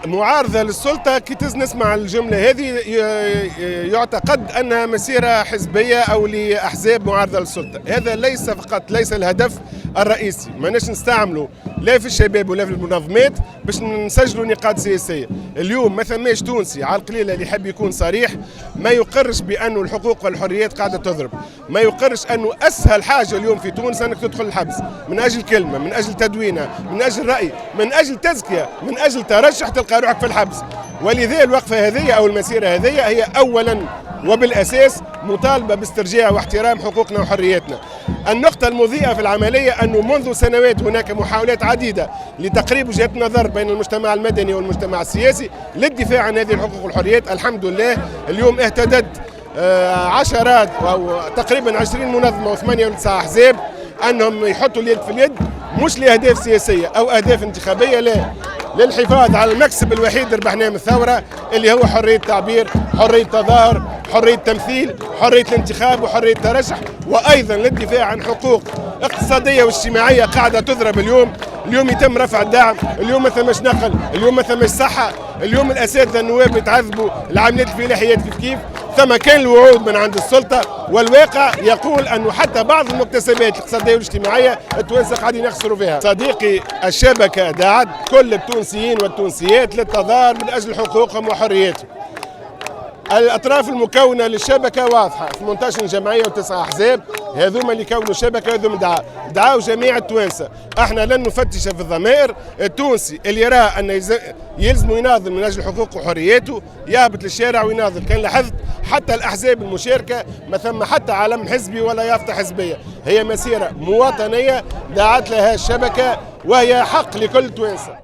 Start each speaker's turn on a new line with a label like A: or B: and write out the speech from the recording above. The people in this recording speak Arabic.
A: معارضة للسلطة كي نسمع الجملة هذه يعتقد أنها مسيرة حزبية أو لأحزاب معارضة للسلطة. هذا ليس فقط ليس الهدف الرئيسي. ما نستعملوا لا في الشباب ولا في المنظمات باش نسجلوا نقاط سياسية. اليوم ما ثماش تونسي على القليلة اللي يحب يكون صريح ما يقرش بأنه الحقوق والحريات قاعدة تضرب، ما يقرش أنه أسهل حاجة اليوم في تونس أنك تدخل الحبس من أجل كلمة، من أجل تدوينة، من أجل رأي، من أجل تزكية، من أجل ترشح تلقى روحك في الحبس. ولذا الوقفة هذه أو المسيرة هذه هي أولا وبالأساس مطالبة باسترجاع واحترام حقوقنا وحرياتنا. النقطة المضيئة في العملية أنه منذ سنوات هناك محاولات عديدة لتقريب وجهات النظر بين المجتمع المدني والمجتمع السياسي للدفاع عن هذه الحقوق والحريات. الحمد لله اليوم اهتدت عشرات أو تقريبا 20 منظمة و8 و9 أحزاب أنهم يحطوا اليد في اليد مش لأهداف سياسية أو أهداف انتخابية، لا، للحفاظ على المكسب الوحيد ربحناه من الثورة اللي هو حرية التعبير، حرية التظاهر، حرية التمثيل، حرية الانتخاب وحرية الترشح، وأيضا للدفاع عن حقوق اقتصادية واجتماعية قاعدة تضرب اليوم. اليوم يتم رفع الدعم، اليوم ما ثماش نقل، اليوم ما ثماش صحة، اليوم الأساتذة النواب يتعذبوا، العاملات الفلاحيات كيف ثم كان الوعود من عند السلطة والواقع يقول أنه حتى بعض المكتسبات الاقتصادية والاجتماعية التوانسة قاعدين يخسروا فيها. صديقي الشبكة دعت كل التونسيين والتونسيات للتظاهر من أجل حقوقهم وحرياتهم. الأطراف المكونة للشبكة واضحة، 18 جمعية و9 أحزاب، هذوما اللي كونوا الشبكة هذوما دعاوا جميع التوانسة. احنا لن نفتش في الضمائر. التونسي اللي يرى أن يلزم يناضل من أجل حقوقه وحرياته يهبط للشارع ويناضل. كان لاحظت حتى الأحزاب المشاركة ما ثم حتى علم حزبي ولا يافطة حزبية، هي مسيرة مواطنية دعت لها الشبكة وهي حق لكل توانسة.